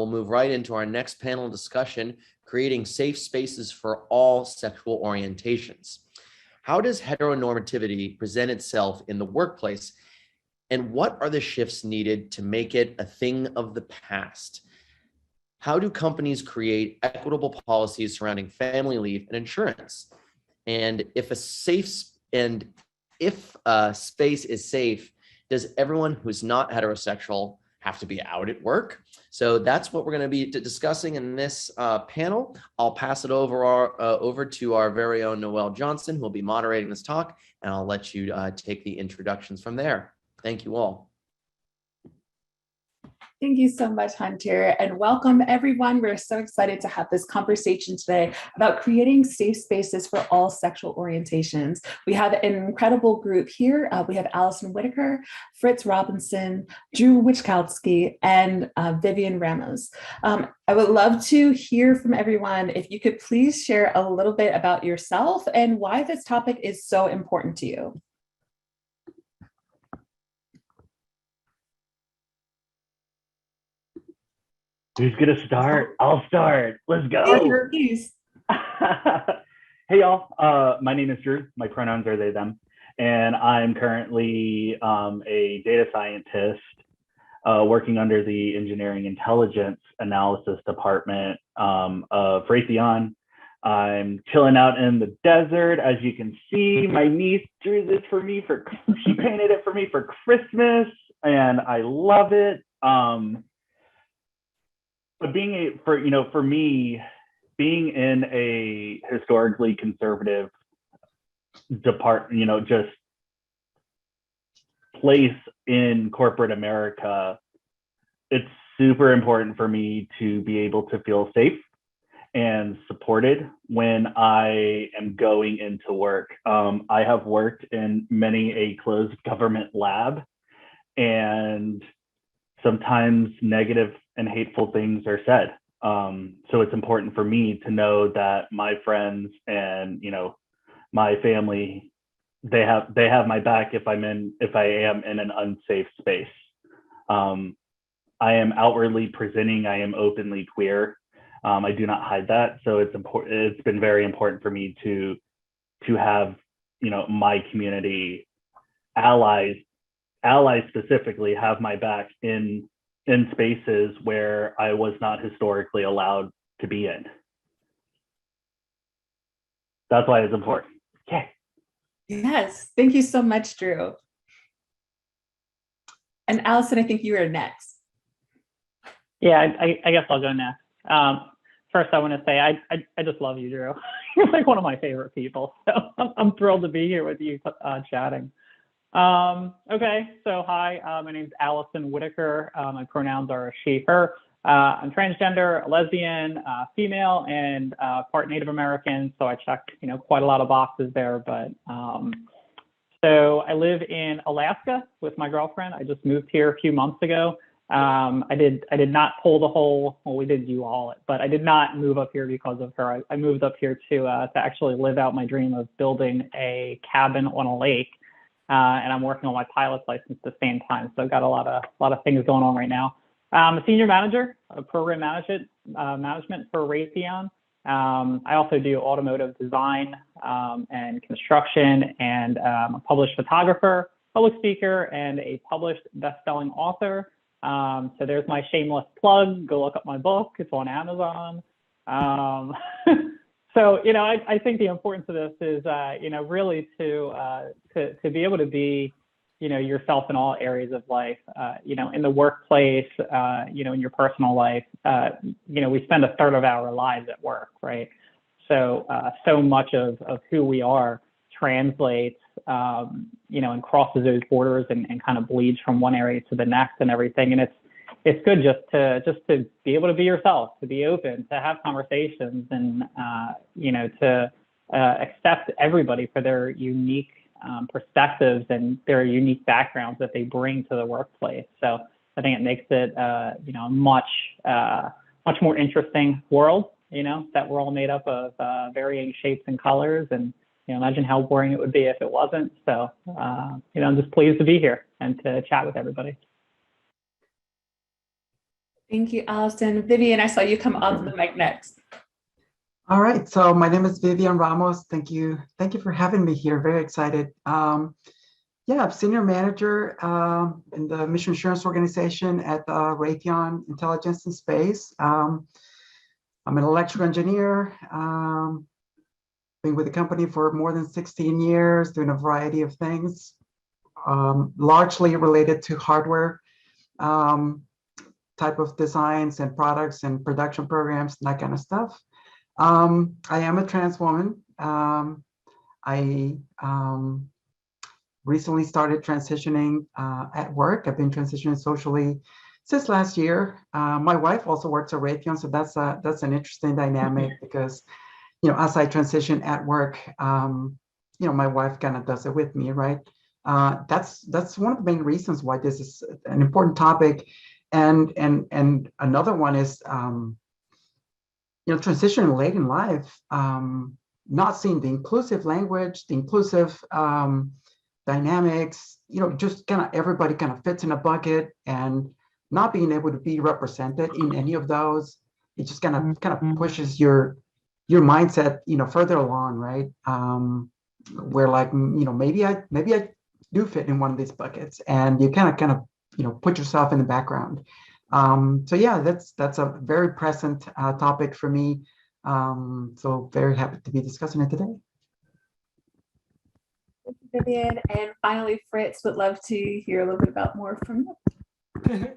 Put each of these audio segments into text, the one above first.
we'll move right into our next panel discussion, creating safe spaces for all sexual orientations. How does heteronormativity present itself in the workplace, and what are the shifts needed to make it a thing of the past? How do companies create equitable policies surrounding family leave and insurance? And if a space is safe, does everyone who's not heterosexual have to be out at work? So that's what we're going to be discussing in this panel. I'll pass it over to our very own Noelle Johnson, who will be moderating this talk, and I'll let you take the introductions from there. Thank you all. Thank you so much, Hunter, and welcome everyone. We're so excited to have this conversation today about creating safe spaces for all sexual orientations. We have an incredible group here. We have Allison Whitaker, Fritz Robinson, Drew Wiechkoske, and Vivian Ramos. I would love to hear from everyone. If you could please share a little bit about yourself and why this topic is so important to you. Who's gonna start? I'll start. Let's go. Hey y'all, my name is Drew. My pronouns are they, them. And I'm currently a data scientist working under the engineering intelligence analysis department of Raytheon. I'm chilling out in the desert. As you can see, my niece drew this for me she painted it for me for Christmas, and I love it. But for me, being in a historically conservative just place in corporate America, it's super important for me to be able to feel safe and supported when I am going into work. I have worked in many a closed government lab, and sometimes negative and hateful things are said. So it's important for me to know that my friends and my family, they have my back if I am in an unsafe space. I am outwardly presenting, I am openly queer. I do not hide that. So it's been very important for me to have my community allies specifically have my back in spaces where I was not historically allowed to be in. That's why it's important. Okay. Yes, thank you so much, Drew. And Allison, I think you are next. Yeah, I guess I'll go next. First, I want to say I just love you, Drew. You're like one of my favorite people. So I'm thrilled to be here with you chatting. Okay, so hi, my name's Allison Whitaker. My pronouns are she, her. I'm transgender, lesbian, female, and part Native American. So I check, quite a lot of boxes there. But so I live in Alaska with my girlfriend. I just moved here a few months ago. I did not pull the whole, well, we did do all it, but I did not move up here because of her. I moved up here to actually live out my dream of building a cabin on a lake. And I'm working on my pilot's license at the same time. So I've got a lot of things going on right now. I'm a senior manager of program management for Raytheon. I also do automotive design and construction, and I'm a published photographer, public speaker, and a published best-selling author. So there's my shameless plug. Go look up my book. It's on Amazon. So, I think the importance of this is, really to be able to be, yourself in all areas of life, in the workplace, in your personal life. We spend a third of our lives at work, right? So, so much of who we are translates, and crosses those borders and kind of bleeds from one area to the next and everything. And it's good just to be able to be yourself, to be open, to have conversations, and to accept everybody for their unique perspectives and their unique backgrounds that they bring to the workplace. So I think it makes it a much more interesting world. That we're all made up of varying shapes and colors, and imagine how boring it would be if it wasn't. So I'm just pleased to be here and to chat with everybody. Thank you, Allison. Vivian, I saw you come onto the mic next. All right, so my name is Vivian Ramos. Thank you for having me here. Very excited. Yeah, I'm senior manager in the mission assurance organization at Raytheon Intelligence and Space. I'm an electrical engineer. Been with the company for more than 16 years, doing a variety of things, largely related to hardware type of designs and products and production programs, and that kind of stuff. I am a trans woman. I recently started transitioning at work. I've been transitioning socially since last year. My wife also works at Raytheon, so that's an interesting dynamic because, as I transition at work, my wife kind of does it with me, right? That's one of the main reasons why this is an important topic, and another one is, transitioning late in life, not seeing the inclusive language, the inclusive dynamics, just kind of everybody kind of fits in a bucket, and not being able to be represented in any of those, it just kind of pushes your mindset, further along, right? Where like, maybe I do fit in one of these buckets, and you kind of put yourself in the background. So yeah, that's a very present topic for me. So very happy to be discussing it today. Thank you, Vivian. And finally, Fritz, would love to hear a little bit about more from you.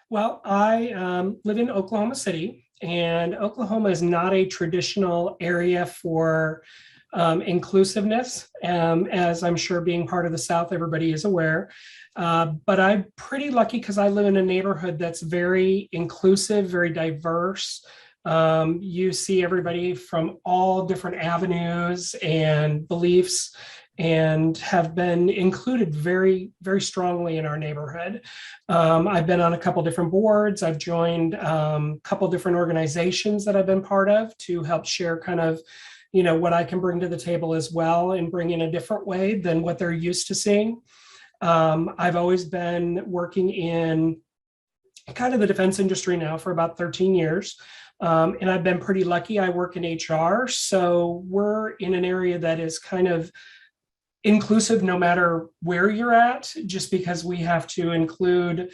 Well, I live in Oklahoma City, and Oklahoma is not a traditional area for inclusiveness, as I'm sure being part of the South, everybody is aware. But I'm pretty lucky because I live in a neighborhood that's very inclusive, very diverse. You see everybody from all different avenues and beliefs, and have been included very, very strongly in our neighborhood. I've been on a couple different boards. I've joined a couple different organizations that I've been part of to help share kind of, what I can bring to the table as well, and bring in a different way than what they're used to seeing. I've always been working in kind of the defense industry now for about 13 years. And I've been pretty lucky. I work in HR, so we're in an area that is kind of inclusive no matter where you're at, just because we have to include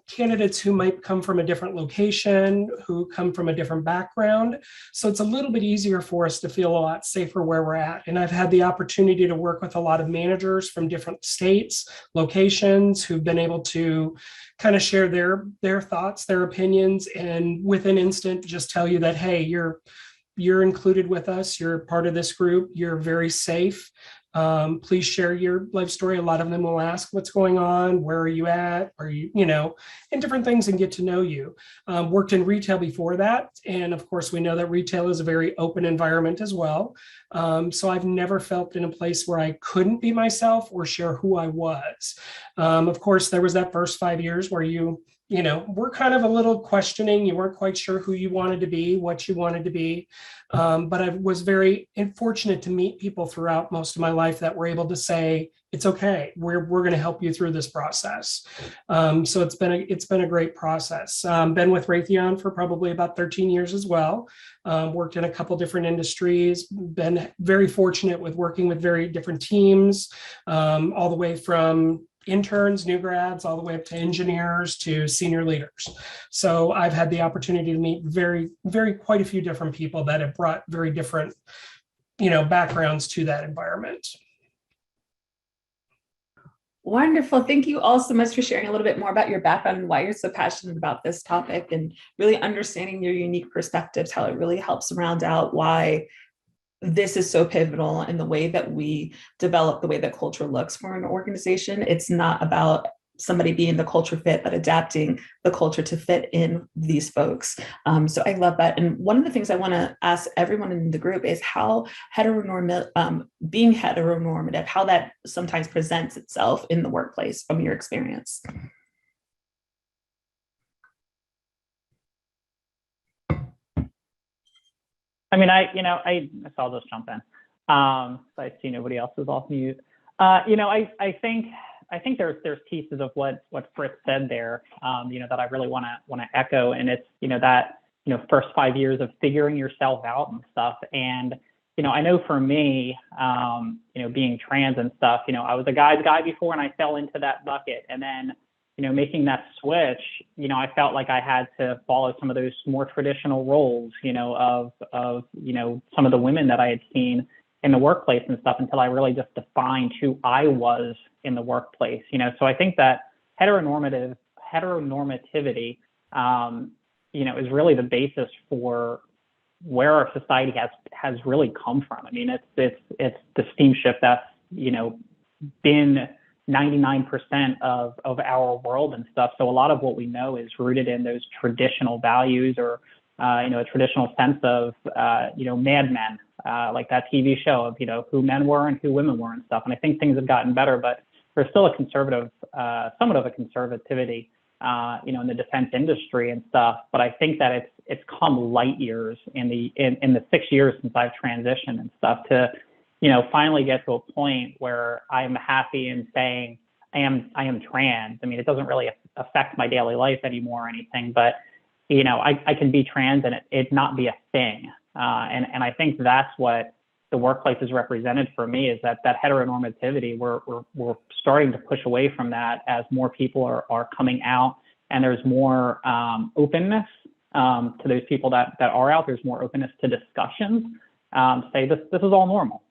candidates who might come from a different location, who come from a different background. So it's a little bit easier for us to feel a lot safer where we're at. And I've had the opportunity to work with a lot of managers from different states, locations, who've been able to kind of share their thoughts, their opinions, and within instant just tell you that, hey, you're included with us. You're part of this group. You're very safe. Please share your life story. A lot of them will ask what's going on, where are you at, are you, and different things, and get to know you. Worked in retail before that. And of course, we know that retail is a very open environment as well. So I've never felt in a place where I couldn't be myself or share who I was. Of course, there was that first 5 years where we're kind of a little questioning. You weren't quite sure who you wanted to be, what you wanted to be. But I was very fortunate to meet people throughout most of my life that were able to say, it's okay, we're going to help you through this process. So it's been a great process. Been with Raytheon for probably about 13 years as well. Worked in a couple different industries, been very fortunate with working with very different teams, all the way from interns, new grads, all the way up to engineers to senior leaders. So I've had the opportunity to meet quite a few different people that have brought very different, backgrounds to that environment. Wonderful. Thank you all so much for sharing a little bit more about your background and why you're so passionate about this topic, and really understanding your unique perspectives, how it really helps round out why this is so pivotal in the way that we develop the way that culture looks for an organization. It's not about somebody being the culture fit, but adapting the culture to fit in these folks. So I love that. And one of the things I want to ask everyone in the group is how being heteronormative, how that sometimes presents itself in the workplace from your experience. I mean, I saw this jump in. So I see nobody else is off mute. I think I think there's pieces of what Fritz said there, that I really want to echo, and it's that first 5 years of figuring yourself out and stuff. And I know for me, being trans and stuff, I was a guy's guy before, and I fell into that bucket, and then making that switch, I felt like I had to follow some of those more traditional roles, of some of the women that I had seen in the workplace and stuff, until I really just defined who I was in the workplace. So I think that heteronormativity, is really the basis for where our society has really come from. I mean, it's the steamship that's been 99% of our world and stuff. So a lot of what we know is rooted in those traditional values, or a traditional sense of Mad Men, like that TV show of who men were and who women were and stuff. And I think things have gotten better, but there's still a conservative, somewhat of a conservativity, in the defense industry and stuff. But I think that it's come light years in the 6 years since I've transitioned and stuff to finally get to a point where I'm happy in saying I am trans. I mean, it doesn't really affect my daily life anymore or anything, but I can be trans and it not be a thing. And I think that's what the workplace has represented for me, is that heteronormativity. We're starting to push away from that as more people are coming out, and there's more openness to those people that are out. There's more openness to discussions. Say this is all normal.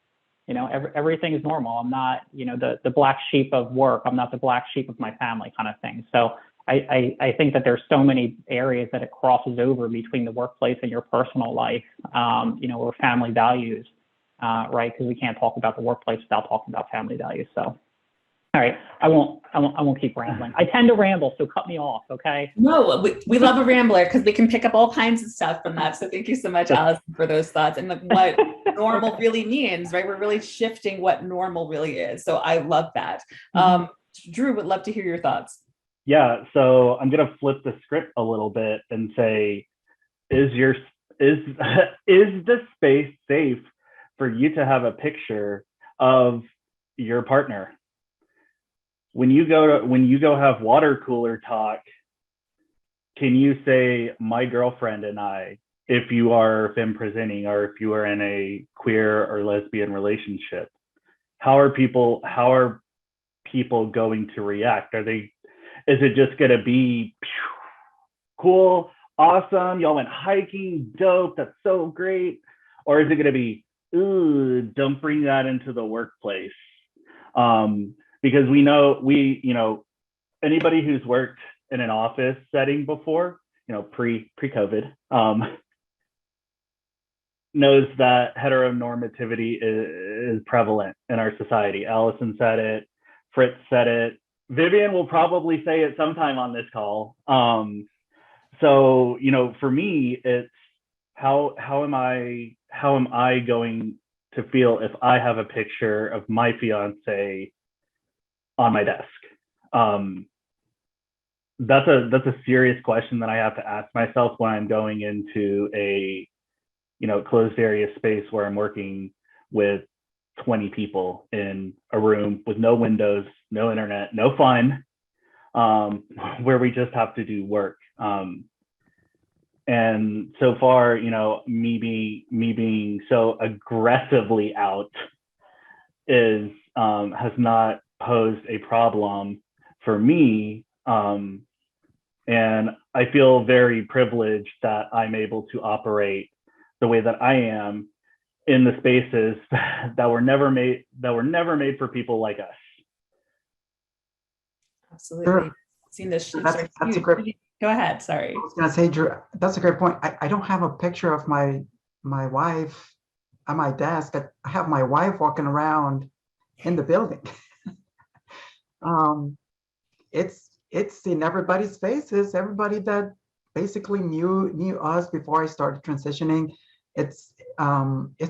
Everything is normal. I'm not, the black sheep of work. I'm not the black sheep of my family, kind of thing. So I think that there's so many areas that it crosses over between the workplace and your personal life, or family values, right? Because we can't talk about the workplace without talking about family values. So, all right, I won't keep rambling. I tend to ramble, so cut me off, okay? No, we love a rambler because we can pick up all kinds of stuff from that. So thank you so much, Allison, for those thoughts and what normal really means, right? We're really shifting what normal really is. So I love that. Drew, would love to hear your thoughts. Yeah, so I'm gonna flip the script a little bit and say, is the space safe for you to have a picture of your partner? When you go have water cooler talk, can you say my girlfriend and I, if you are femme presenting or if you are in a queer or lesbian relationship? How are people going to react? Is it just going to be cool, awesome, y'all went hiking, dope, that's so great? Or is it going to be, ooh, don't bring that into the workplace? Because we know, anybody who's worked in an office setting before, pre-COVID, knows that heteronormativity is prevalent in our society. Allison said it, Fritz said it, Vivian will probably say it sometime on this call. So, for me, it's how am I going to feel if I have a picture of my fiance on my desk? That's a serious question that I have to ask myself when I'm going into a closed area space where I'm working with 20 people in a room with no windows, no internet, no fun, where we just have to do work. And so far, me being so aggressively out has not posed a problem for me. And I feel very privileged that I'm able to operate the way that I am in the spaces that were never made for people like us. Absolutely. Sure. Seen this. That's a great. Go ahead. Sorry. I was gonna say, Drew, that's a great point. I don't have a picture of my wife on my desk. I have my wife walking around in the building. It's in everybody's faces. Everybody that basically knew us before I started transitioning. It's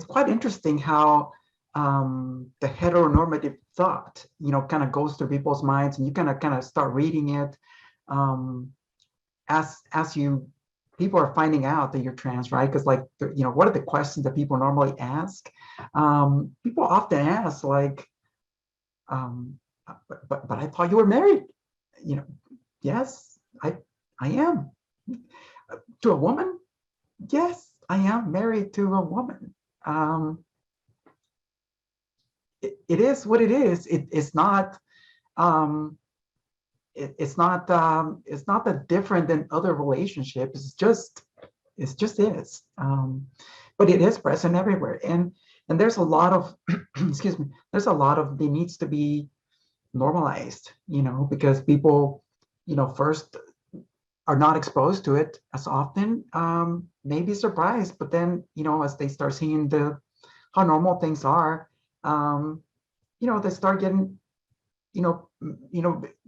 quite interesting how the heteronormative thought, kind of goes through people's minds, and you kind of start reading it as people are finding out that you're trans, right? Because what are the questions that people normally ask? People often ask but I thought you were married. You know, yes, I am. To a woman? Yes, I am married to a woman. It is what it is. It's not it's not that different than other relationships. It's just is. But it is present everywhere, and there's a lot of excuse me. There's a lot of it needs to be normalized, because people, first are not exposed to it as often, may be surprised, but then, as they start seeing how normal things are, they start getting,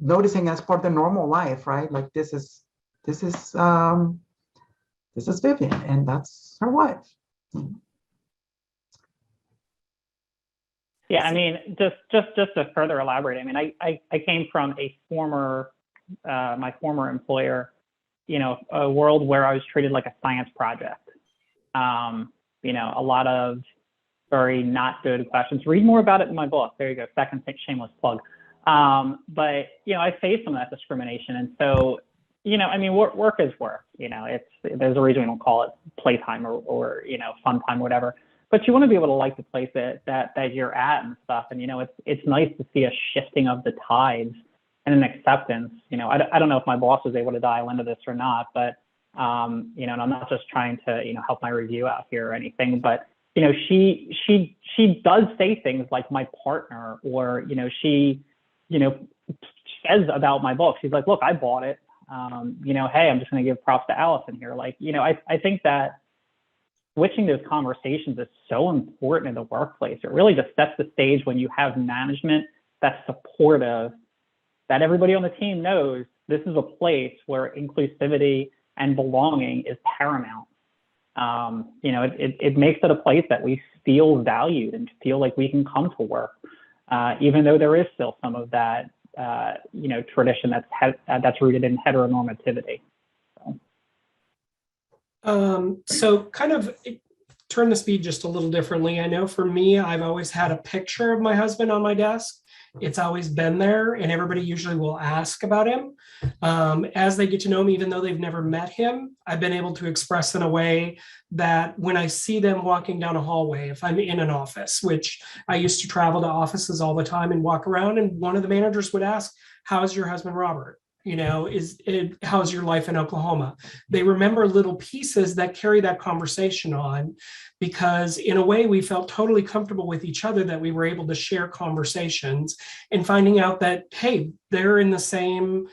noticing as part of the normal life, right? Like this is Vivian, and that's her wife. Yeah, I mean, just to further elaborate, I mean, I came from my former employer, a world where I was treated like a science project. A lot of very not good questions. Read more about it in my book. There you go. Second shameless plug. But I faced some of that discrimination, and so I mean, work is work. There's a reason we don't call it playtime or fun time, whatever. But you want to be able to like the place that you're at and stuff. And it's nice to see a shifting of the tides and an acceptance. I don't know if my boss was able to dial into this or not, but and I'm not just trying to help my review out here or anything, but she does say things like my partner, or she says about my book. She's like, look, I bought it. Hey, I'm just going to give props to Allison here. Like, I think that switching those conversations is so important in the workplace. It really just sets the stage when you have management that's supportive, that everybody on the team knows this is a place where inclusivity and belonging is paramount. It makes it a place that we feel valued and feel like we can come to work, even though there is still some of that, tradition that's rooted in heteronormativity. So kind of turn the speed just a little differently. I know for me, I've always had a picture of my husband on my desk. It's always been there, and everybody usually will ask about him. As they get to know me, even though they've never met him, I've been able to express in a way that when I see them walking down a hallway, if I'm in an office, which I used to travel to offices all the time and walk around, and one of the managers would ask, "How's your husband, Robert? How's your life in Oklahoma?" They remember little pieces that carry that conversation on, because in a way we felt totally comfortable with each other, that we were able to share conversations, and finding out that, hey, they're in the same,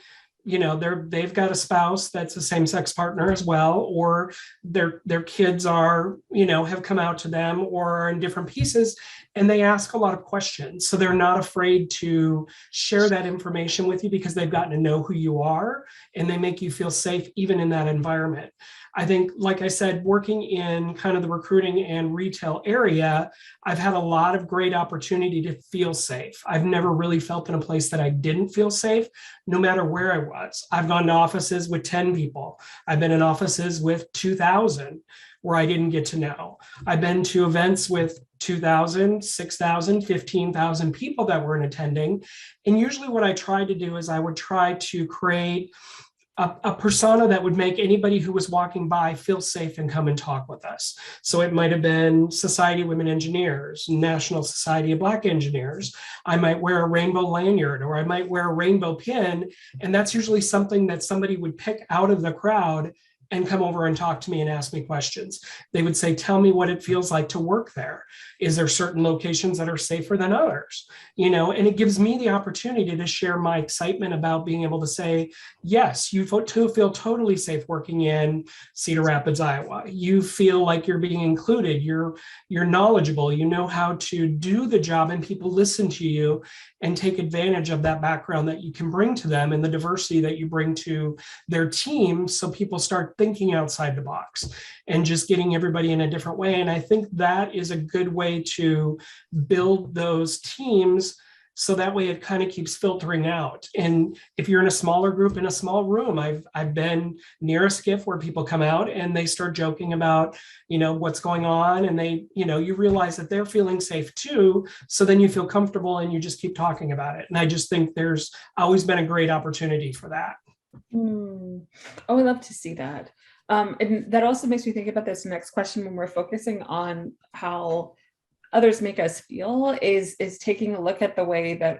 they've got a spouse that's a same-sex partner as well, or their kids are, have come out to them or are in different pieces, and they ask a lot of questions. So they're not afraid to share that information with you because they've gotten to know who you are, and they make you feel safe even in that environment. I think, like I said, working in kind of the recruiting and retail area, I've had a lot of great opportunity to feel safe. I've never really felt in a place that I didn't feel safe, no matter where I was. I've gone to offices with 10 people. I've been in offices with 2,000 where I didn't get to know. I've been to events with 2,000, 6,000, 15,000 people that weren't attending. And usually what I tried to do is I would try to create a persona that would make anybody who was walking by feel safe and come and talk with us. So it might have been Society of Women Engineers, National Society of Black Engineers. I might wear a rainbow lanyard, or I might wear a rainbow pin. And that's usually something that somebody would pick out of the crowd and come over and talk to me and ask me questions. They would say, tell me what it feels like to work there. Is there certain locations that are safer than others? And it gives me the opportunity to share my excitement about being able to say, yes, you feel totally safe working in Cedar Rapids, Iowa. You feel like you're being included. You're knowledgeable. You know how to do the job, and people listen to you and take advantage of that background that you can bring to them and the diversity that you bring to their team. So people start thinking outside the box and just getting everybody in a different way. And I think that is a good way to build those teams So that way it kind of keeps filtering out. And if you're in a smaller group in a small room, I've been near a skiff where people come out and they start joking about, what's going on, and they, you realize that they're feeling safe too. So then you feel comfortable and you just keep talking about it. And I just think there's always been a great opportunity for that. Oh, I love to see that. And that also makes me think about this next question when we're focusing on how others make us feel is taking a look at the way that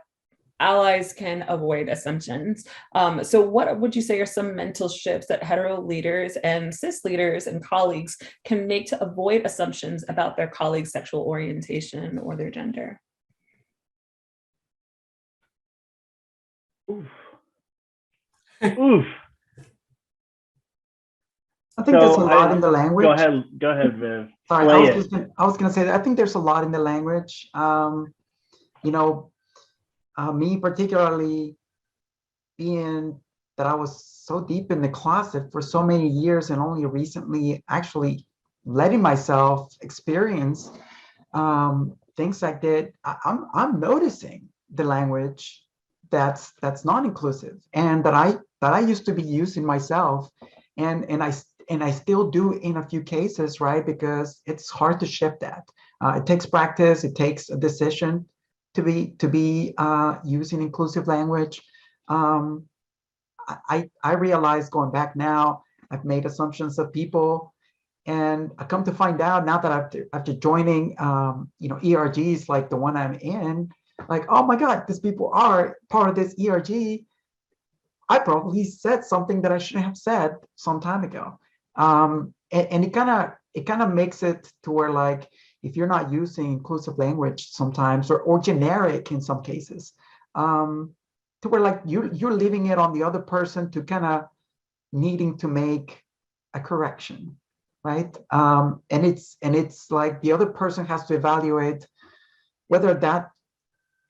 allies can avoid assumptions. So what would you say are some mental shifts that hetero leaders and cis leaders and colleagues can make to avoid assumptions about their colleagues' sexual orientation or their gender? Oof. Oof. I think there's a lot in the language. Go ahead, Viv. Sorry, Play I was gonna say that I think there's a lot in the language. Me particularly, being that I was so deep in the closet for so many years and only recently actually letting myself experience things like that, I'm noticing the language that's non-inclusive and that I used to be using myself, and I still do in a few cases, right? Because it's hard to shift that. It takes practice. It takes a decision to be using inclusive language. I realize going back now, I've made assumptions of people, and I come to find out now that after joining, ERGs like the one I'm in, like, oh my God, these people are part of this ERG. I probably said something that I shouldn't have said some time ago. And it kind of makes it to where, like, if you're not using inclusive language sometimes, or generic in some cases, to where like you're leaving it on the other person to kind of needing to make a correction, right? And it's like the other person has to evaluate whether that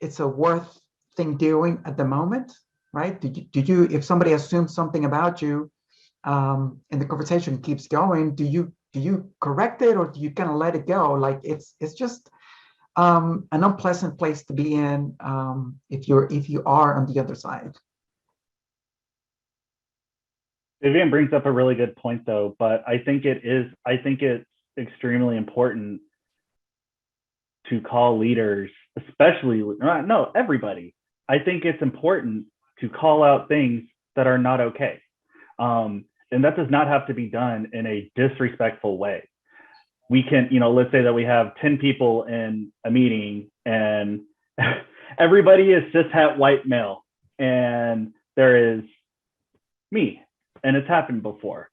it's a worth thing doing at the moment, right? Did you if somebody assumes something about you, and the conversation keeps going, do you correct it, or do you kind of let it go? Like it's just an unpleasant place to be in, if you are on the other side. Vivian brings up a really good point though, but I think it's extremely important to call leaders, especially, no, everybody. I think it's important to call out things that are not okay. And that does not have to be done in a disrespectful way. We can, let's say that we have 10 people in a meeting and everybody is cishet white male, and there is me, and it's happened before.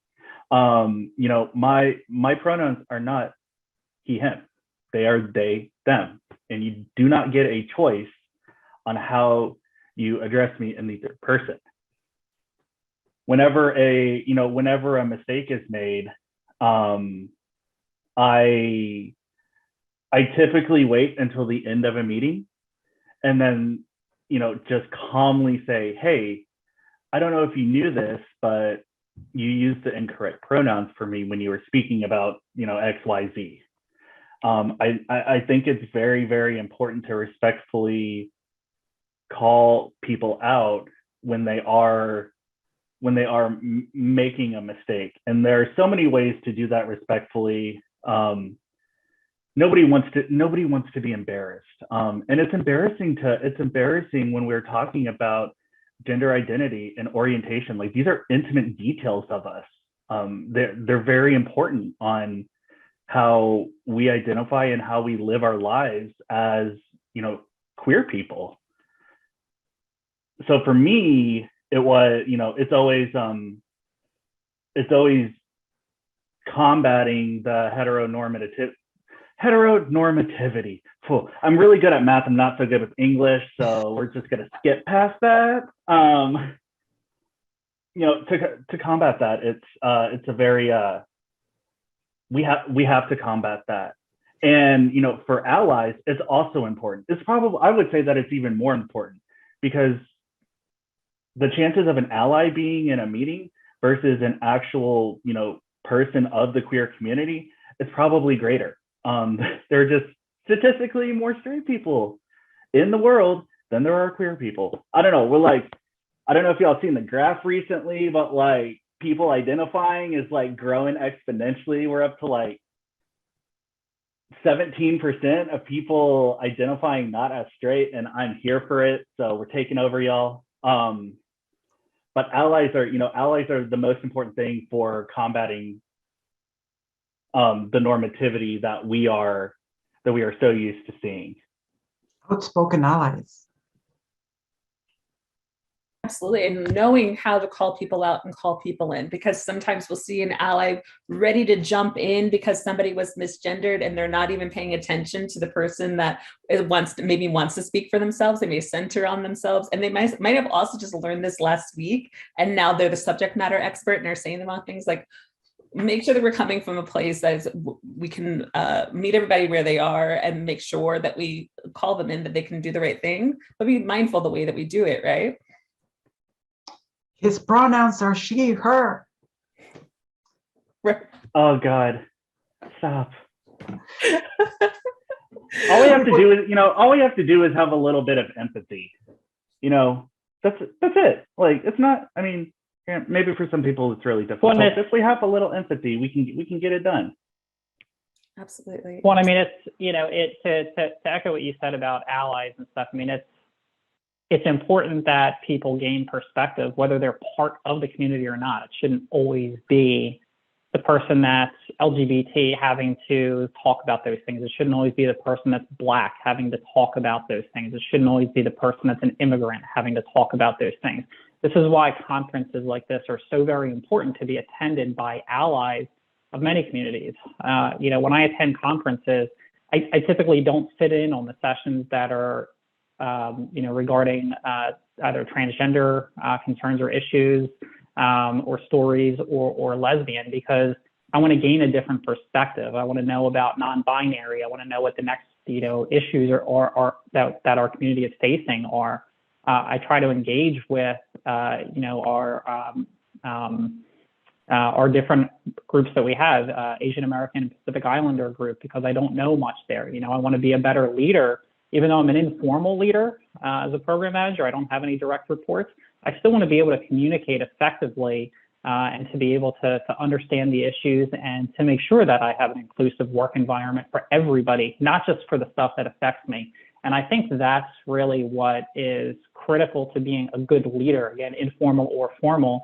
My pronouns are not he, him. They are they, them. And you do not get a choice on how you address me in the third person. Whenever a mistake is made, I typically wait until the end of a meeting and then, just calmly say, hey, I don't know if you knew this, but you used the incorrect pronouns for me when you were speaking about, X, Y, Z. I think it's very, very important to respectfully call people out when they are making a mistake. And there are so many ways to do that respectfully. Nobody wants to be embarrassed. And it's embarrassing when we're talking about gender identity and orientation. Like, these are intimate details of us. They're very important on how we identify and how we live our lives as, queer people. So for me, it was, it's always combating the heteronormativity. I'm really good at math. I'm not so good with English, so we're just gonna skip past that. To combat that, it's a very we have to combat that. And for allies, it's also important. It's probably, I would say that it's even more important, because the chances of an ally being in a meeting versus an actual, person of the queer community is probably greater. There are just statistically more straight people in the world then there are queer people. I don't know. We're like, I don't know if y'all seen the graph recently, but like people identifying is like growing exponentially. We're up to like 17% of people identifying not as straight, and I'm here for it. So we're taking over, y'all. But allies are the most important thing for combating the normativity that we are so used to seeing. Outspoken allies. Absolutely. And knowing how to call people out and call people in, because sometimes we'll see an ally ready to jump in because somebody was misgendered and they're not even paying attention to the person that wants to speak for themselves. They may center on themselves, and they might have also just learned this last week, and now they're the subject matter expert and they're saying the wrong things. Like, make sure that we're coming from a place that is, we can meet everybody where they are and make sure that we call them in, that they can do the right thing, but be mindful of the way that we do it, right? His pronouns are she, her. Oh God, stop. All we have to do is have a little bit of empathy. That's it. Like, it's not, I mean, maybe for some people it's really difficult. If we have a little empathy, we can get it done. Absolutely. Well, I mean, it's, to echo what you said about allies and stuff, I mean, it's important that people gain perspective, whether they're part of the community or not. It shouldn't always be the person that's LGBT having to talk about those things. It shouldn't always be the person that's Black having to talk about those things. It shouldn't always be the person that's an immigrant having to talk about those things. This is why conferences like this are so very important to be attended by allies of many communities. When I attend conferences, I typically don't sit in on the sessions that are regarding either transgender concerns or issues, or stories, or lesbian, because I want to gain a different perspective. I want to know about non-binary. I want to know what the next issues are that our community is facing are. I try to engage with our different groups that we have, Asian American and Pacific Islander group, because I don't know much there. I want to be a better leader. Even though I'm an informal leader as a program manager, I don't have any direct reports. I still want to be able to communicate effectively and to be able to understand the issues and to make sure that I have an inclusive work environment for everybody, not just for the stuff that affects me. And I think that's really what is critical to being a good leader, again, informal or formal,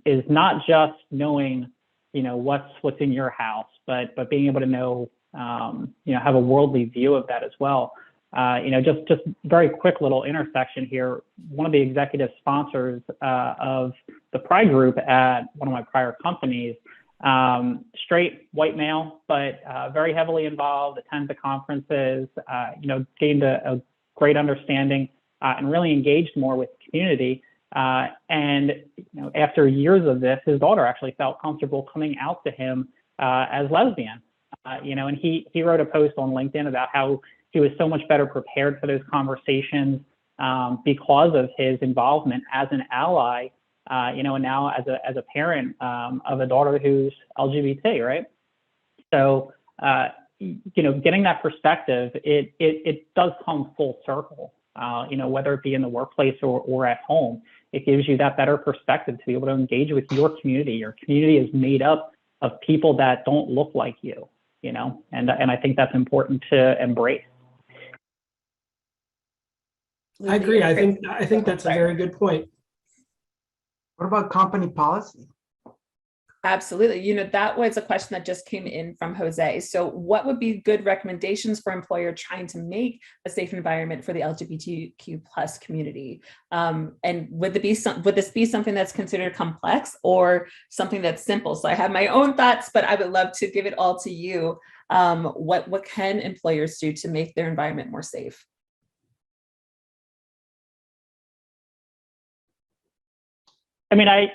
is not just knowing, what's in your house, but being able to know, have a worldly view of that as well. Just very quick little intersection here. One of the executive sponsors of the Pride group at one of my prior companies, straight white male, but very heavily involved, attends the conferences, gained a great understanding and really engaged more with the community. And after years of this, his daughter actually felt comfortable coming out to him as lesbian. And he wrote a post on LinkedIn about how he was so much better prepared for those conversations because of his involvement as an ally, and now as a parent of a daughter who's LGBT, right? So, getting that perspective, it does come full circle, whether it be in the workplace or at home. It gives you that better perspective to be able to engage with your community. Your community is made up of people that don't look like you. And I think that's important to embrace. I agree. I think that's a very good point. What about company policy? Absolutely. That was a question that just came in from Jose. So what would be good recommendations for employer trying to make a safe environment for the LGBTQ plus community? And would this be something that's considered complex or something that's simple? So I have my own thoughts, but I would love to give it all to you. What can employers do to make their environment more safe? I mean, I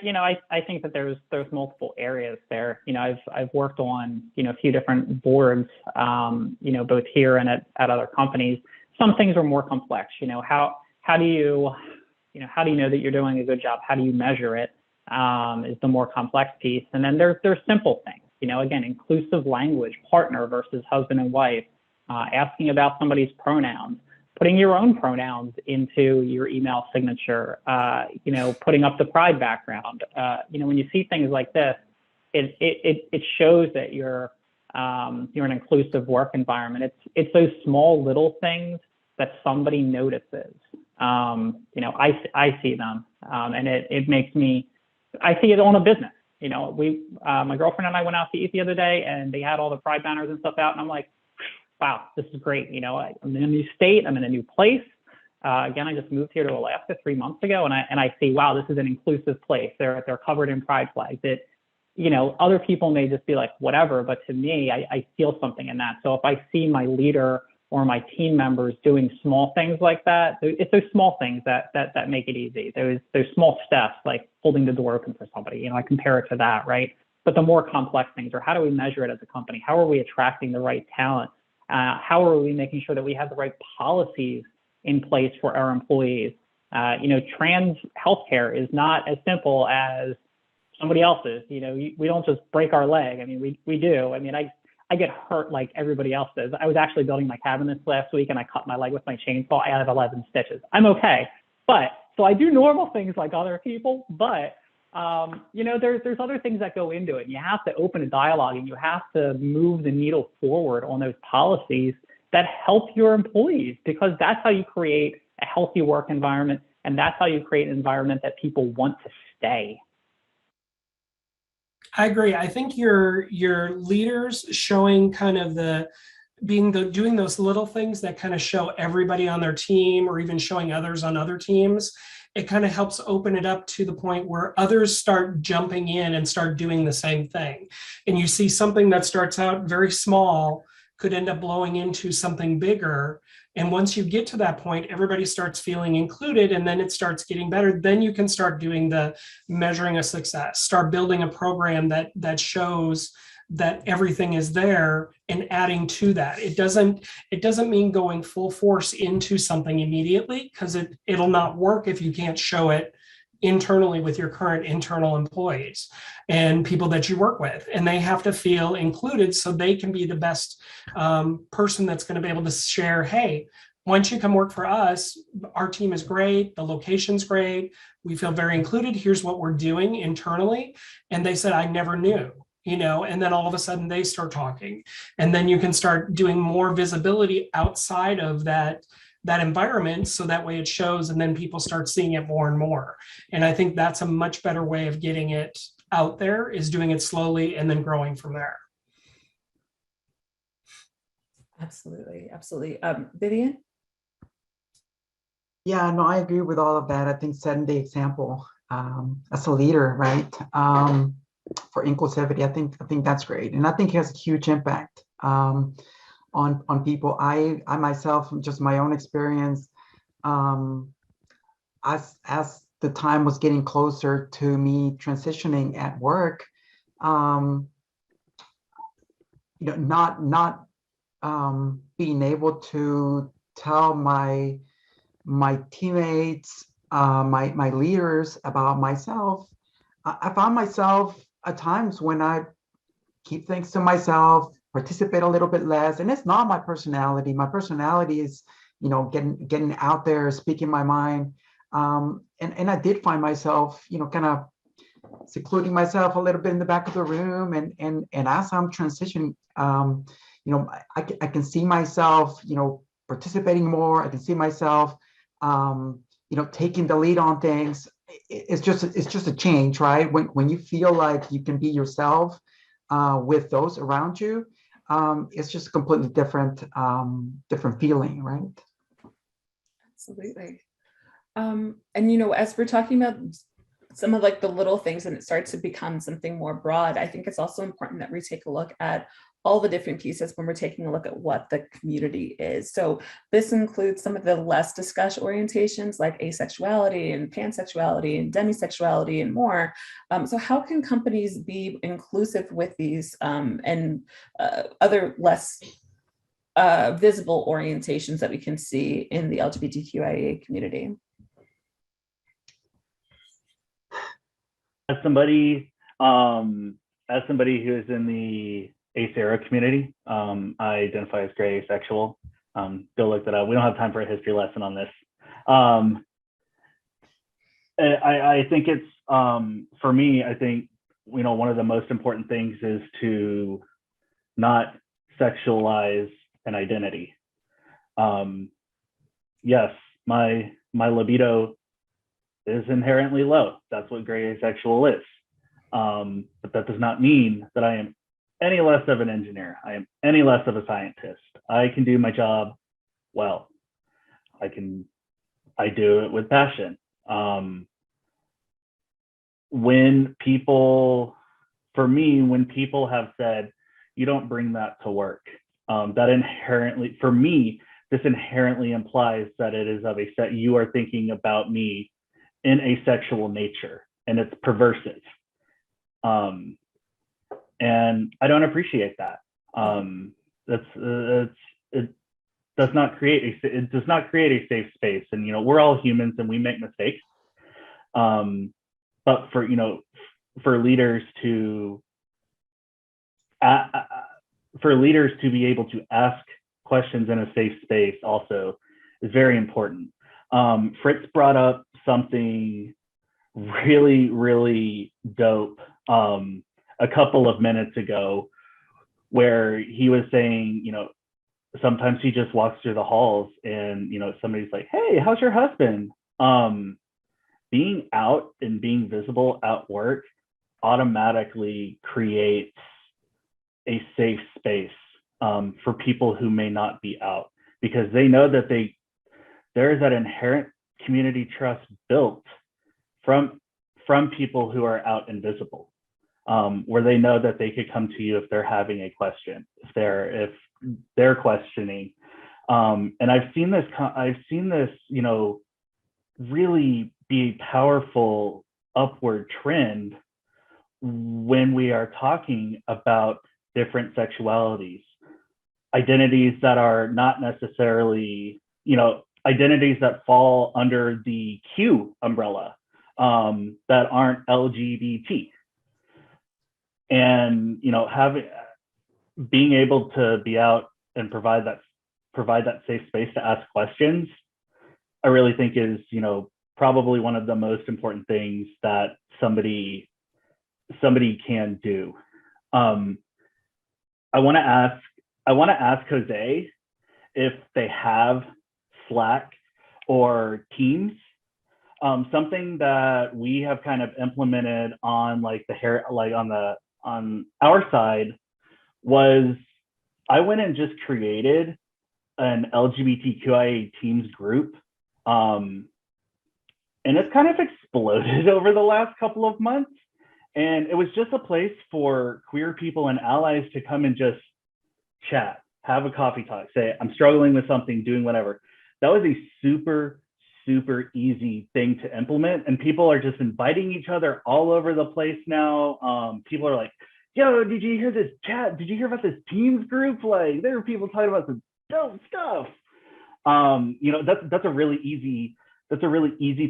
think that there's multiple areas there. I've worked on, a few different boards, both here and at other companies. Some things are more complex. How do you know that you're doing a good job? How do you measure it? Is the more complex piece. And then there's simple things. Again, inclusive language, partner versus husband and wife, asking about somebody's pronouns, putting your own pronouns into your email signature, putting up the pride background. When you see things like this, it shows that you're an inclusive work environment. It's those small little things that somebody notices. I see them, and it makes me. I see it on a business. My girlfriend and I went out to eat the other day, and they had all the pride banners and stuff out, and I'm like, wow, this is great. I'm in a new state. I'm in a new place. Again, I just moved here to Alaska 3 months ago, and I see, wow, this is an inclusive place. They're covered in pride flags. Other people may just be like, whatever, but to me, I feel something in that. So if I see my leader or my team members doing small things like that, it's those small things that make it easy. Those small steps, like holding the door open for somebody. I compare it to that, right? But the more complex things are, how do we measure it as a company? How are we attracting the right talent? How are we making sure that we have the right policies in place for our employees? Trans healthcare is not as simple as somebody else's. We don't just break our leg. I mean, we do. I mean, I get hurt like everybody else does. I was actually building my cabinets last week, and I cut my leg with my chainsaw. I have 11 stitches. I'm okay. So I do normal things like other people, but there's other things that go into it. And you have to open a dialogue, and you have to move the needle forward on those policies that help your employees, because that's how you create a healthy work environment, and that's how you create an environment that people want to stay. I agree. I think your leaders showing kind of doing those little things that kind of show everybody on their team, or even showing others on other teams, it kind of helps open it up to the point where others start jumping in and start doing the same thing. And you see something that starts out very small could end up blowing into something bigger. And once you get to that point, everybody starts feeling included, and then it starts getting better. Then you can start doing the measuring of success, start building a program that shows that everything is there and adding to that. It doesn't mean going full force into something immediately, because it'll not work if you can't show it internally with your current internal employees and people that you work with. And they have to feel included so they can be the best person that's going to be able to share, hey, once you come work for us, our team is great, the location's great, we feel very included, here's what we're doing internally. And they said, I never knew. And then all of a sudden they start talking, and then you can start doing more visibility outside of that environment, so that way it shows, and then people start seeing it more and more. And I think that's a much better way of getting it out there, is doing it slowly and then growing from there. Absolutely. Vivian? Yeah, no, I agree with all of that. I think setting the example as a leader, right? For inclusivity, I think that's great, and I think it has a huge impact on people. I myself, just my own experience, as the time was getting closer to me transitioning at work, not being able to tell my teammates, my leaders about myself. I found myself at times when I keep things to myself, participate a little bit less, and it's not my personality. My personality is, getting out there, speaking my mind, and I did find myself, kind of secluding myself a little bit in the back of the room, and as I'm transitioning, I can see myself, participating more. I can see myself, taking the lead on things. It's just a change, right? When you feel like you can be yourself with those around you, it's just a completely different feeling, right? Absolutely. And as we're talking about some of like the little things, and it starts to become something more broad, I think it's also important that we take a look at all the different pieces when we're taking a look at what the community is. So this includes some of the less discussed orientations like asexuality and pansexuality and demisexuality and more. So how can companies be inclusive with these and other less visible orientations that we can see in the LGBTQIA community? As somebody who is in the ACERA community, I identify as gray asexual. Go look that up. We don't have time for a history lesson on this. I think it's, for me, I think, one of the most important things is to not sexualize an identity. Yes, my libido is inherently low. That's what gray asexual is. But that does not mean that I am any less of an engineer. I am any less of a scientist. I can do my job well. I do it with passion. When people have said, you don't bring that to work, that inherently, for me, this inherently implies that it is of a set, you are thinking about me in a sexual nature, and it's perversive. And I don't appreciate that. It does not create a safe space. And we're all humans and we make mistakes. But for leaders to be able to ask questions in a safe space also is very important. Fritz brought up something really, really dope a couple of minutes ago, where he was saying, sometimes he just walks through the halls and, somebody's like, hey, how's your husband? Being out and being visible at work automatically creates a safe space for people who may not be out, because they know that there is that inherent community trust built from people who are out and visible, where they know that they could come to you if they're having a question, if they're questioning. And I've seen this, really be a powerful upward trend when we are talking about different sexualities, identities that are not necessarily, identities that fall under the Q umbrella, that aren't LGBT. And, being able to be out and provide that safe space to ask questions, I really think is, probably one of the most important things that somebody can do. I want to ask Jose if they have Slack or Teams. Something that we have kind of implemented on on our side was, I went and just created an LGBTQIA Teams group. And it's kind of exploded over the last couple of months. And it was just a place for queer people and allies to come and just chat, have a coffee talk, say, I'm struggling with something, doing whatever. That was a super, super easy thing to implement. And people are just inviting each other all over the place now. People are like, yo, did you hear this chat? Did you hear about this Teams group? Like, there are people talking about some dope stuff. That's a really easy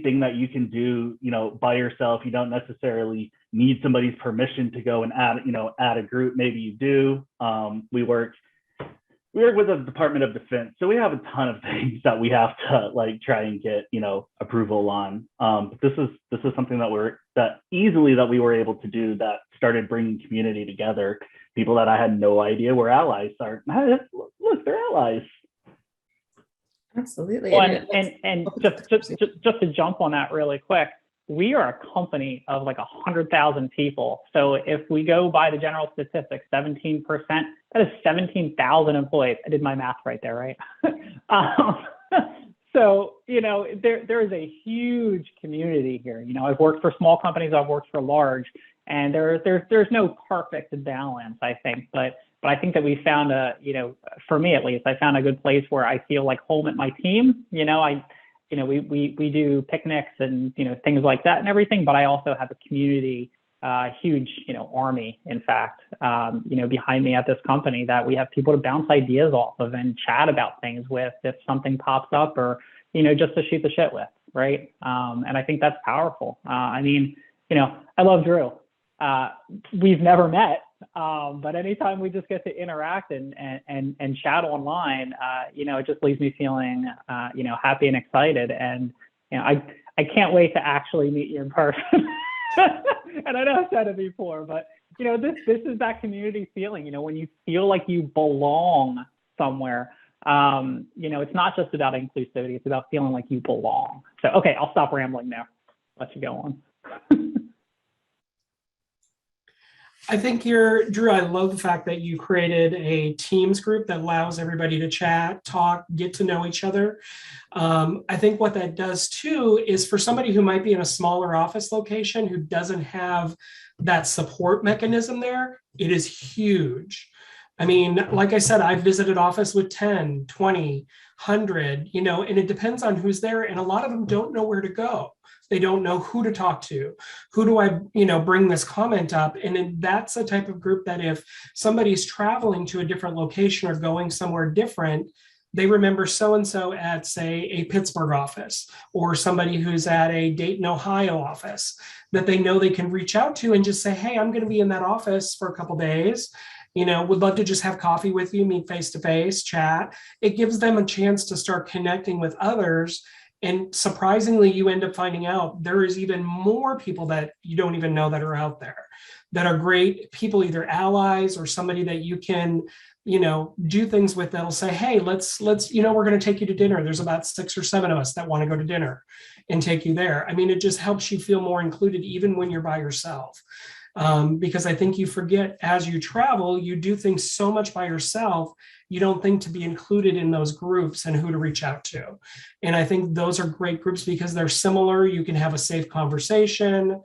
thing that you can do, by yourself. You don't necessarily need somebody's permission to go and add a group. Maybe you do. We work with the Department of Defense, so we have a ton of things that we have to try and get approval on. But this is something that we were able to do, that started bringing community together. People that I had no idea were allies look, they're allies. Absolutely. Well, and just to jump on that really quick, we are a company of like 100,000 people. So if we go by the general statistics, 17%, that is 17,000 employees. I did my math right there, right? So, there is a huge community here. I've worked for small companies, I've worked for large, and there's no perfect balance, I think, but I think that we found for me at least, I found a good place where I feel like home at my team. We do picnics and, things like that and everything, but I also have a community, huge, army, in fact, behind me at this company, that we have people to bounce ideas off of and chat about things with if something pops up, or, just to shoot the shit with. Right. And I think that's powerful. I love Drew. We've never met, But anytime we just get to interact and chat online, it just leaves me feeling, happy and excited. And, I can't wait to actually meet you in person. And I know I've said it before, but, this is that community feeling, when you feel like you belong somewhere. It's not just about inclusivity, it's about feeling like you belong. So, okay, I'll stop rambling now. Let you go on. I think Drew, I love the fact that you created a Teams group that allows everybody to chat, talk, get to know each other. I think what that does too is for somebody who might be in a smaller office location who doesn't have that support mechanism there, it is huge. I mean, like I said, I've visited office with 10, 20, 100, and it depends on who's there. And a lot of them don't know where to go. They don't know who to talk to. Who do I, bring this comment up? And that's the type of group that if somebody's traveling to a different location or going somewhere different, they remember so-and-so at, say, a Pittsburgh office or somebody who's at a Dayton, Ohio office that they know they can reach out to and just say, hey, I'm going to be in that office for a couple days. Would love to just have coffee with you, meet face-to-face, chat. It gives them a chance to start connecting with others. And surprisingly, you end up finding out there is even more people that you don't even know that are out there that are great people, either allies or somebody that you can, do things with that'll say, hey, let's, we're going to take you to dinner. There's about 6 or 7 of us that want to go to dinner and take you there. I mean, it just helps you feel more included even when you're by yourself. Because I think you forget as you travel, you do things so much by yourself, you don't think to be included in those groups and who to reach out to. And I think those are great groups because they're similar. You can have a safe conversation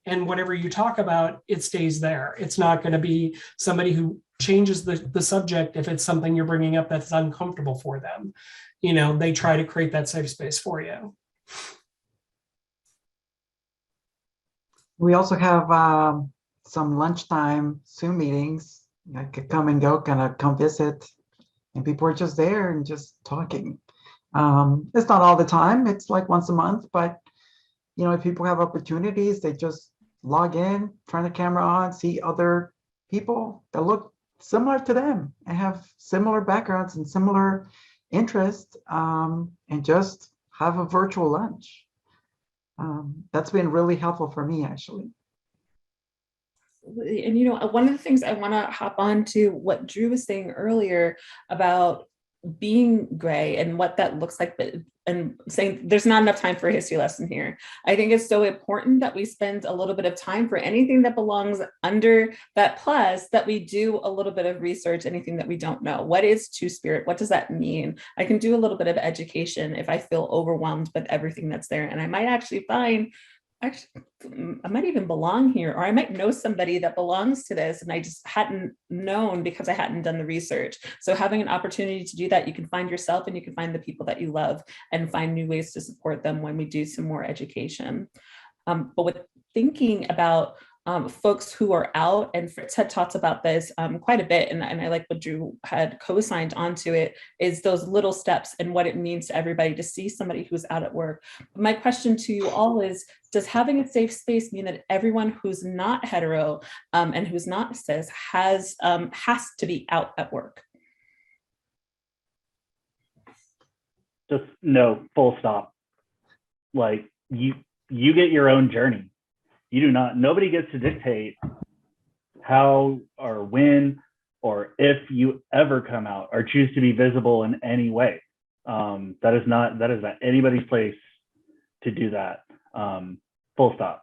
and whatever you talk about, it stays there. It's not going to be somebody who changes the subject if it's something you're bringing up that's uncomfortable for them. They try to create that safe space for you. We also have some lunchtime Zoom meetings. I could come and go, kind of come visit, and people are just there and just talking. It's not all the time. It's like once a month, but if people have opportunities, they just log in, turn the camera on, see other people that look similar to them and have similar backgrounds and similar interests, and just have a virtual lunch. That's been really helpful for me, actually. And one of the things I want to hop on to what Drew was saying earlier about being gray and what that looks like, and saying there's not enough time for a history lesson here. I think it's so important that we spend a little bit of time for anything that belongs under that plus, that we do a little bit of research, anything that we don't know. What is Two-Spirit? What does that mean? I can do a little bit of education if I feel overwhelmed with everything that's there. And I might actually find, I might even belong here, or I might know somebody that belongs to this and I just hadn't known because I hadn't done the research. So having an opportunity to do that, you can find yourself and you can find the people that you love and find new ways to support them when we do some more education. But with thinking about folks who are out, and Fritz had talked about this quite a bit, and I like what Drew had co-signed onto it, is those little steps and what it means to everybody to see somebody who's out at work. My question to you all is, does having a safe space mean that everyone who's not hetero and who's not cis has to be out at work? Just no, full stop. Like you get your own journey. You do not, nobody gets to dictate how or when or if you ever come out or choose to be visible in any way. That is not anybody's place to do that. Full stop.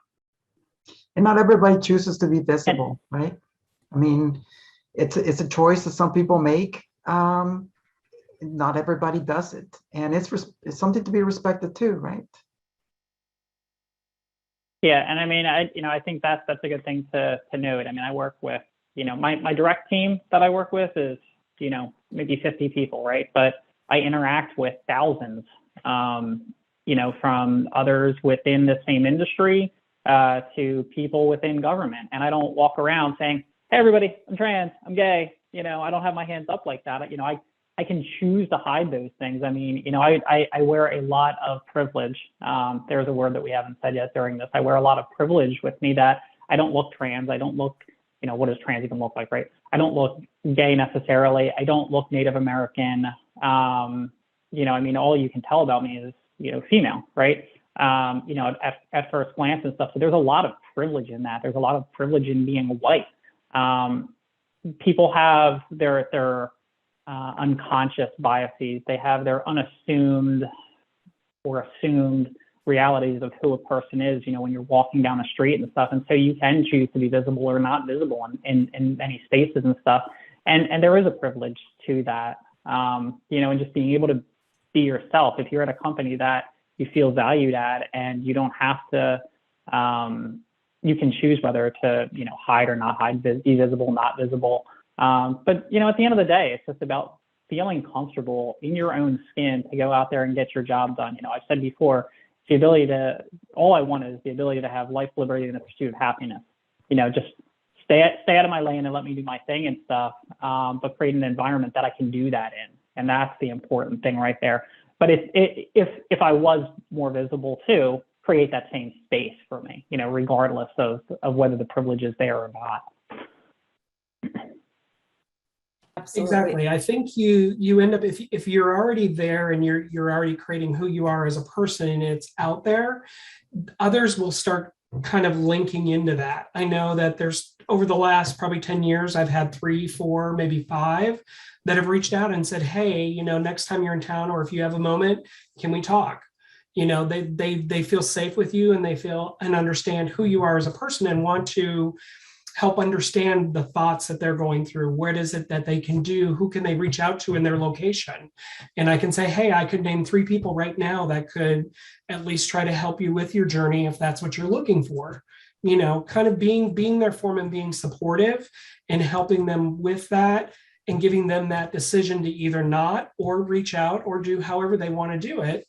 And not everybody chooses to be visible, right? I mean, it's a choice that some people make. Not everybody does it. And it's something to be respected too, right? Yeah, and I mean, I think that's a good thing to note. I mean, I work with, my direct team that I work with is, maybe 50 people, right? But I interact with thousands, from others within the same industry to people within government. And I don't walk around saying, hey, everybody, I'm trans, I'm gay. I don't have my hands up like that. I can choose to hide those things. I mean, I wear a lot of privilege. There's a word that we haven't said yet during this. I wear a lot of privilege with me that I don't look trans. I don't look, what does trans even look like, right? I don't look gay necessarily. I don't look Native American. All you can tell about me is, female, right? At first glance and stuff. So there's a lot of privilege in that. There's a lot of privilege in being white. People have their unconscious biases. They have their unassumed or assumed realities of who a person is, when you're walking down the street and stuff. And so you can choose to be visible or not visible in many spaces and stuff. And there is a privilege to that, and just being able to be yourself. If you're at a company that you feel valued at, and you don't have to, you can choose whether to, hide or not hide, be visible, not visible. But, at the end of the day, it's just about feeling comfortable in your own skin to go out there and get your job done. I've said before, all I want is the ability to have life, liberty, and the pursuit of happiness. Just stay out of my lane and let me do my thing and stuff, but create an environment that I can do that in. And that's the important thing right there. But if I was more visible too, create that same space for me, regardless of whether the privilege is there or not. Absolutely. Exactly. I think you end up, if you're already there and you're already creating who you are as a person and it's out there, others will start kind of linking into that. I know that there's, over the last probably 10 years, I've had 3, 4, maybe 5 that have reached out and said, hey, next time you're in town, or if you have a moment, can we talk? They feel safe with you, and they feel and understand who you are as a person, and want to help understand the thoughts that they're going through. What is it that they can do? Who can they reach out to in their location? And I can say, hey, I could name 3 people right now that could at least try to help you with your journey if that's what you're looking for. Kind of being there for them and being supportive and helping them with that, and giving them that decision to either not or reach out or do however they want to do it.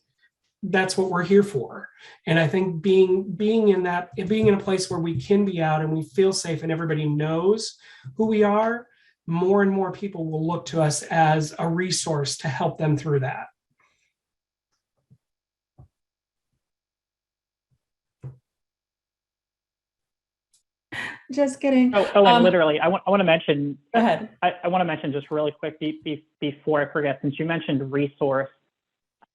That's what we're here for. And I think being in a place where we can be out and we feel safe and everybody knows who we are, more and more people will look to us as a resource to help them through that. Just kidding. And literally, I want to mention. Go ahead. I want to mention just really quick before I forget, since you mentioned resource.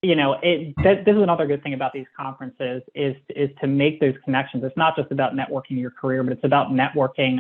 This is another good thing about these conferences is to make those connections. It's not just about networking your career, but it's about networking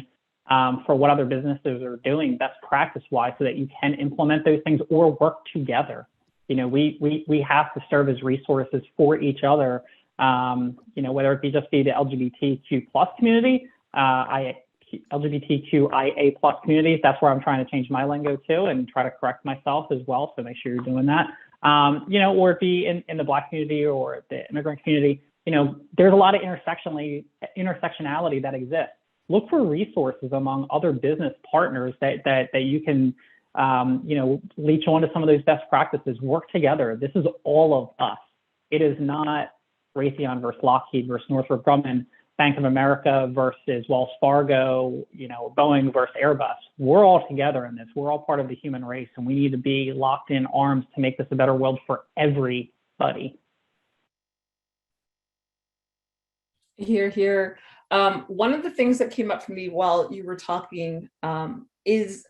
for what other businesses are doing best practice wise, so that you can implement those things or work together. We have to serve as resources for each other. Whether it be just the LGBTQ plus community, LGBTQIA plus communities. That's where I'm trying to change my lingo to, and try to correct myself as well. So make sure you're doing that. Or it be in the Black community or the immigrant community, there's a lot of intersectionality that exists. Look for resources among other business partners that you can, leech onto some of those best practices, work together. This is all of us. It is not Raytheon versus Lockheed versus Northrop Grumman, Bank of America versus Wells Fargo, Boeing versus Airbus. We're all together in this. We're all part of the human race, and we need to be locked in arms to make this a better world for everybody. Hear, hear. One of the things that came up for me while you were talking is,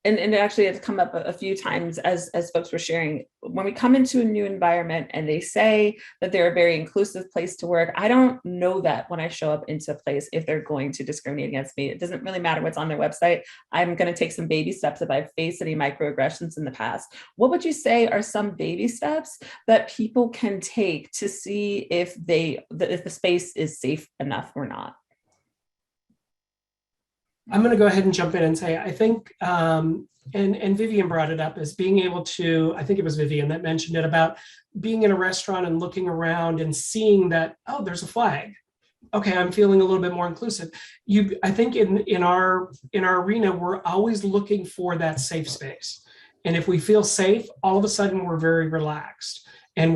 and actually it's come up a few times as folks were sharing, when we come into a new environment and they say that they're a very inclusive place to work, I don't know that when I show up into a place if they're going to discriminate against me. It doesn't really matter what's on their website. I'm going to take some baby steps if I've faced any microaggressions in the past. What would you say are some baby steps that people can take to see if the space is safe enough or not? I'm going to go ahead and jump in and say, I think, and Vivian brought it up, as being able to, I think it was Vivian that mentioned it, about being in a restaurant and looking around and seeing that, oh, there's a flag. Okay, I'm feeling a little bit more inclusive. I think in our arena, we're always looking for that safe space. And if we feel safe, all of a sudden we're very relaxed. And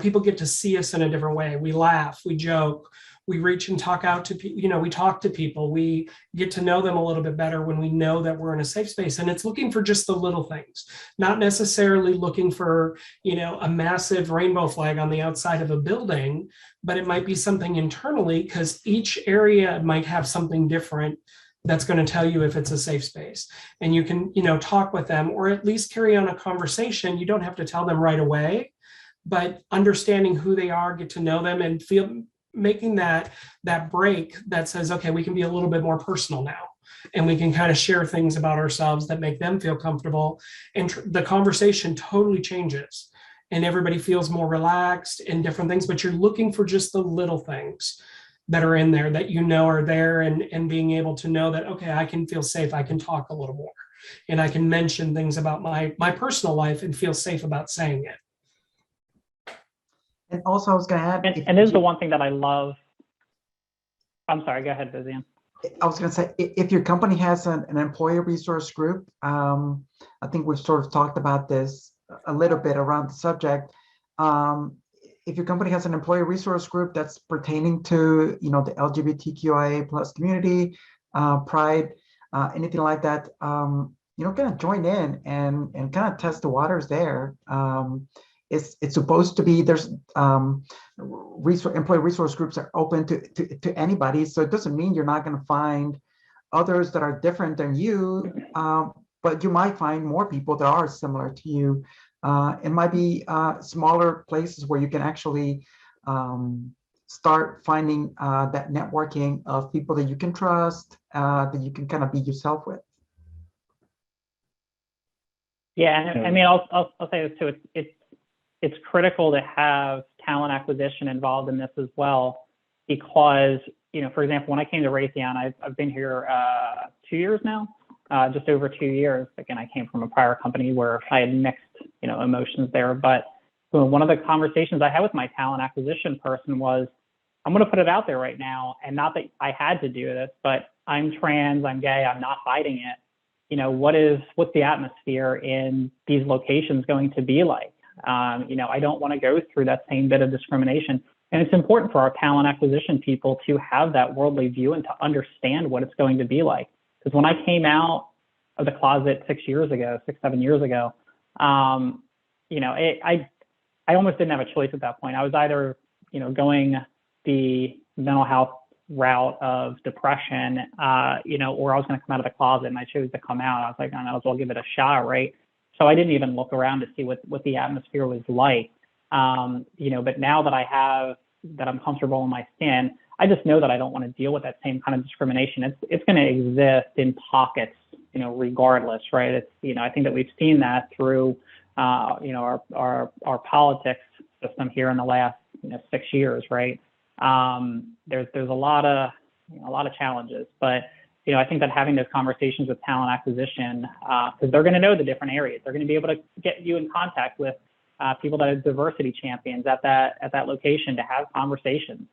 people get to see us in a different way. We laugh, we joke, we reach and talk out to people, we talk to people, we get to know them a little bit better when we know that we're in a safe space. And it's looking for just the little things, not necessarily looking for, a massive rainbow flag on the outside of a building, but it might be something internally, because each area might have something different that's going to tell you if it's a safe space. And you can, talk with them or at least carry on a conversation. You don't have to tell them right away, but understanding who they are, get to know them, and making that break that says, okay, we can be a little bit more personal now. And we can kind of share things about ourselves that make them feel comfortable. And the conversation totally changes. And everybody feels more relaxed and different things, but you're looking for just the little things that are in there that are there, and being able to know that, okay, I can feel safe, I can talk a little more, and I can mention things about my personal life and feel safe about saying it. And also I was going to add, and this is the one thing that I love. I'm sorry, go ahead, Vivian. I was going to say, if your company has an employee resource group, I think we've sort of talked about this a little bit around the subject. If your company has an employee resource group that's pertaining to, the LGBTQIA plus community, Pride, anything like that, kind of join in and kind of test the waters there. It's supposed to be, there's employee resource groups are open to anybody. So it doesn't mean you're not going to find others that are different than you, but you might find more people that are similar to you. It might be smaller places where you can actually start finding that networking of people that you can trust, that you can kind of be yourself with. Yeah, and I mean, I'll say this too. It's critical to have talent acquisition involved in this as well, because, for example, when I came to Raytheon, I've been here 2 years now, just over 2 years. Again, I came from a prior company where I had mixed, emotions there. But one of the conversations I had with my talent acquisition person was, I'm going to put it out there right now, and not that I had to do this, but I'm trans, I'm gay, I'm not hiding it. What's the atmosphere in these locations going to be like? I don't want to go through that same bit of discrimination. And it's important for our talent acquisition people to have that worldly view and to understand what it's going to be like. Because when I came out of the closet 7 years ago, I almost didn't have a choice at that point. I was either, going the mental health route of depression, or I was going to come out of the closet, and I chose to come out. I was like, I might as well give it a shot, right? So I didn't even look around to see what the atmosphere was like. But now that I'm comfortable in my skin, I just know that I don't want to deal with that same kind of discrimination. It's going to exist in pockets, regardless, right? I think that we've seen that through, our politics system here in the last 6 years, right? There's a lot of challenges, but I think that having those conversations with talent acquisition, because they're going to know the different areas, they're going to be able to get you in contact with people that are diversity champions at that location to have conversations.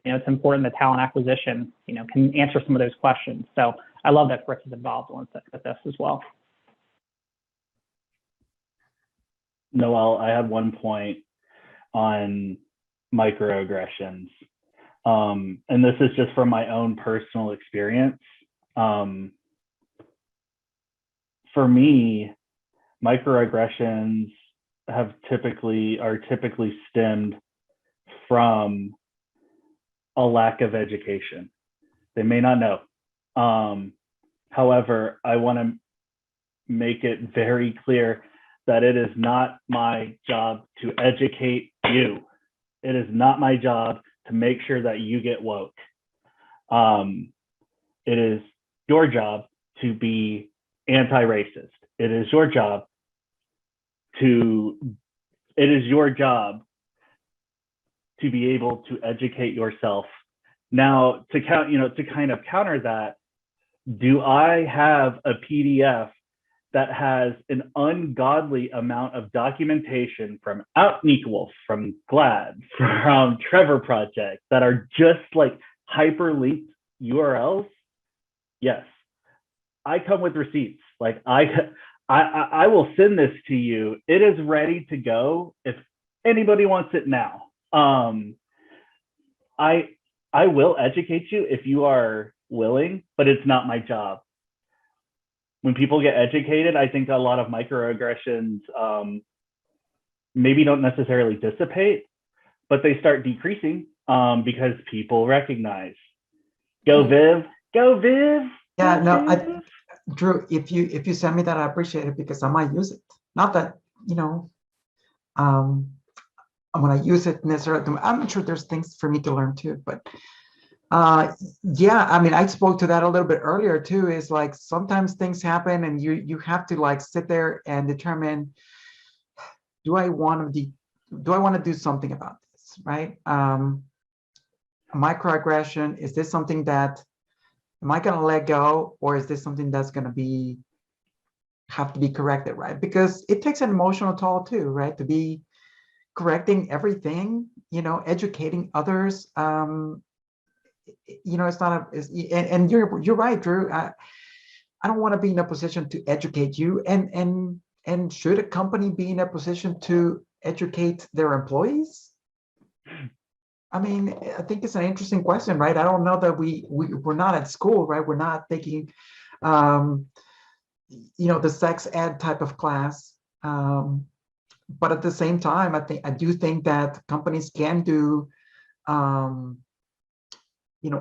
It's important that talent acquisition, can answer some of those questions. So I love that Fritz is involved with this as well. Noel, I had one point on microaggressions. And this is just from my own personal experience. For me, microaggressions are typically stemmed from a lack of education. They may not know. However, I want to make it very clear that it is not my job to educate you. It is not my job to make sure that you get woke. It is your job to be anti-racist. It is your job to be able to educate yourself. Now, to kind of counter that, do I have a PDF that has an ungodly amount of documentation from Out and Equal, from GLAAD, from Trevor Project that are just like hyperlinked URLs? Yes. I come with receipts. Like I will send this to you. It is ready to go if anybody wants it now. I will educate you if you are willing, but it's not my job. When people get educated, I think a lot of microaggressions maybe don't necessarily dissipate, but they start decreasing because people recognize. Go Viv, Yeah, no, Drew, if you send me that, I appreciate it because I might use it. Not that, I'm gonna use it necessarily. I'm sure there's things for me to learn too, but yeah, I mean, I spoke to that a little bit earlier too, is like sometimes things happen and you have to like sit there and determine, do I want to do something about this, right? Microaggression, is this something that, am I going to let go, or is this something that's going to have to be corrected, right? Because it takes an emotional toll too, right? To be correcting everything, educating others. It's not and you're right, Drew. I don't want to be in a position to educate you, and should a company be in a position to educate their employees? I mean, I think it's an interesting question, right? I don't know that we're not at school, right? We're not taking, the sex ed type of class. But at the same time, I do think that companies can do,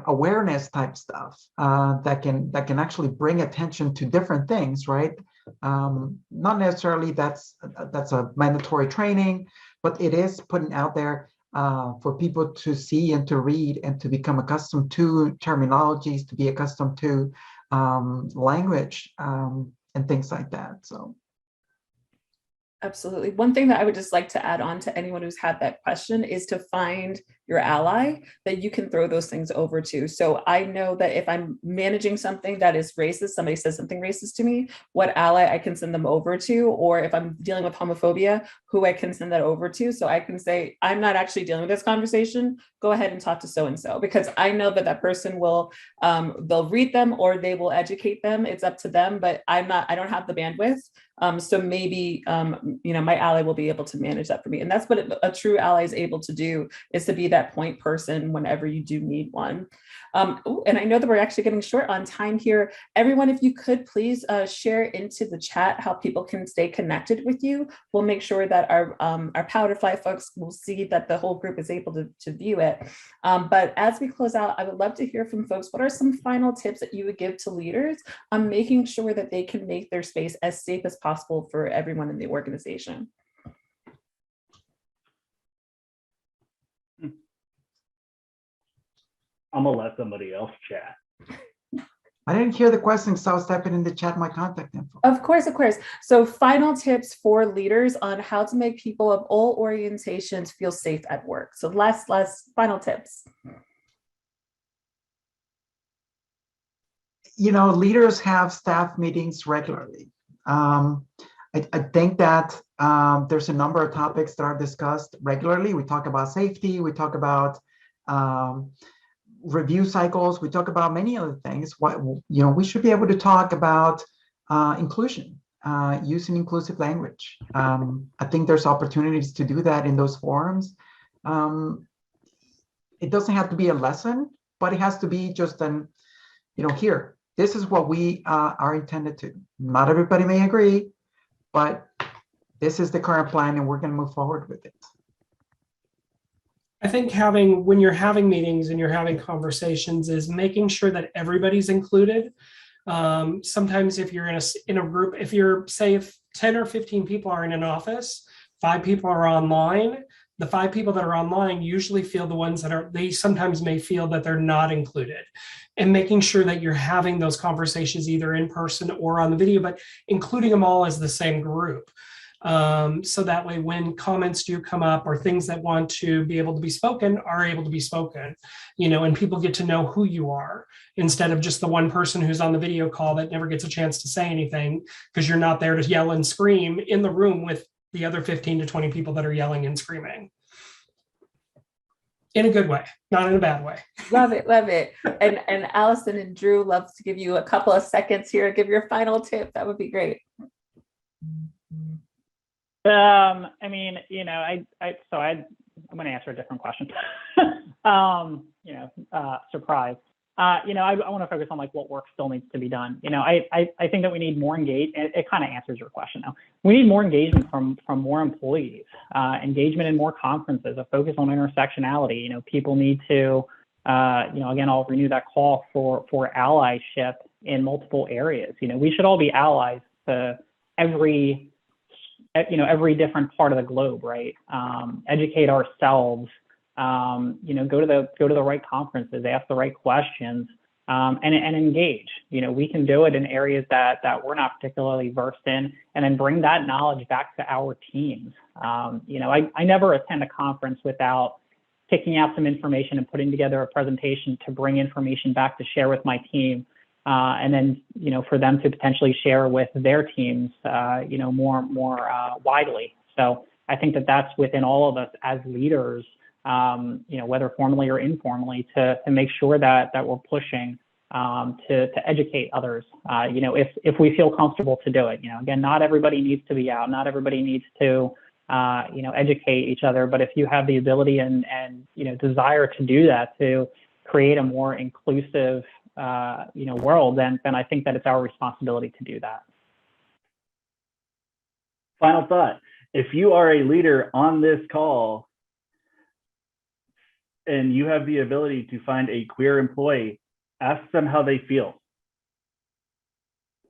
awareness type stuff that can actually bring attention to different things, right? Not necessarily that's a mandatory training, but it is putting out there for people to see and to read and to become accustomed to terminologies, to be accustomed to language and things like that. So. Absolutely. One thing that I would just like to add on to anyone who's had that question is to find your ally that you can throw those things over to. So I know that if I'm managing something that is racist, somebody says something racist to me, what ally I can send them over to, or if I'm dealing with homophobia, who I can send that over to. So I can say, I'm not actually dealing with this conversation. Go ahead and talk to so-and-so, because I know that person will, they'll read them or they will educate them. It's up to them, but I don't have the bandwidth. So maybe, my ally will be able to manage that for me. And that's what a true ally is able to do, is to be that point person whenever you do need one. And I know that we're actually getting short on time here. Everyone, if you could please share into the chat how people can stay connected with you. We'll make sure that our Powderfly folks will see that the whole group is able to view it. But as we close out, I would love to hear from folks. What are some final tips that you would give to leaders on making sure that they can make their space as safe as possible for everyone in the organization? I'm gonna let somebody else chat. I didn't hear the question, so I was typing in the chat my contact info. Of course. So final tips for leaders on how to make people of all orientations feel safe at work. So last final tips. Leaders have staff meetings regularly. I think that there's a number of topics that are discussed regularly. We talk about safety, we talk about review cycles, we talk about many other things. We should be able to talk about inclusion, using inclusive language. I think there's opportunities to do that in those forums. It doesn't have to be a lesson, but it has to be just here, this is what we are intended to. Not everybody may agree, but this is the current plan and we're going to move forward with it. I think when you're having meetings and you're having conversations, is making sure that everybody's included. Sometimes if you're in a group, if 10 or 15 people are in an office, 5 people are online, the 5 people that are online usually feel the ones they sometimes may feel that they're not included. And making sure that you're having those conversations either in person or on the video, but including them all as the same group. So that way, when comments do come up or things that want to be able to be spoken are able to be spoken, and people get to know who you are, instead of just the one person who's on the video call that never gets a chance to say anything because you're not there to yell and scream in the room with the other 15 to 20 people that are yelling and screaming. In a good way, not in a bad way. Love it. And Allison and Drew, love to give you a couple of seconds here, give your final tip. That would be great. I'm going to answer a different question. Surprise. I want to focus on what work still needs to be done. I think that we need more engagement. It kind of answers your question now. We need more engagement from more employees, engagement in more conferences, a focus on intersectionality. People need to, again, I'll renew that call for allyship, in multiple areas. We should all be allies to every different part of the globe, right? Educate ourselves, go to the right conferences, ask the right questions, and engage. We can do it in areas that we're not particularly versed in, and then bring that knowledge back to our teams. I never attend a conference without picking out some information and putting together a presentation to bring information back to share with my team, and then for them to potentially share with their teams, more widely. So I think that that's within all of us as leaders, whether formally or informally, to make sure that we're pushing to educate others. If we feel comfortable to do it. Again, not everybody needs to be out. Not everybody needs to educate each other. But if you have the ability and desire to do that, to create a more inclusive world, then I think that it's our responsibility to do that. Final thought: if you are a leader on this call and you have the ability to find a queer employee, ask them how they feel.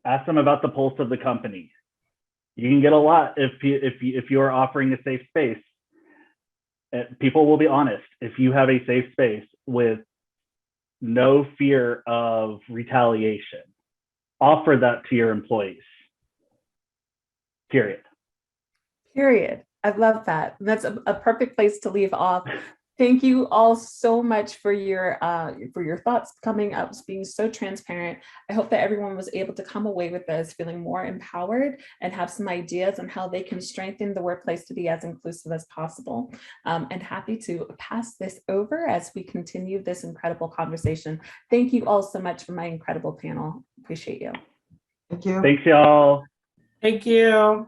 Ask them about the pulse of the company. You can get a lot if you are offering a safe space. People will be honest. If you have a safe space with no fear of retaliation, offer that to your employees. Period. I love that. And that's a perfect place to leave off. Thank you all so much for your thoughts coming up, being so transparent. I hope that everyone was able to come away with this feeling more empowered and have some ideas on how they can strengthen the workplace to be as inclusive as possible. And happy to pass this over as we continue this incredible conversation. Thank you all so much for my incredible panel. Appreciate you. Thank you. Thanks, y'all. Thank you.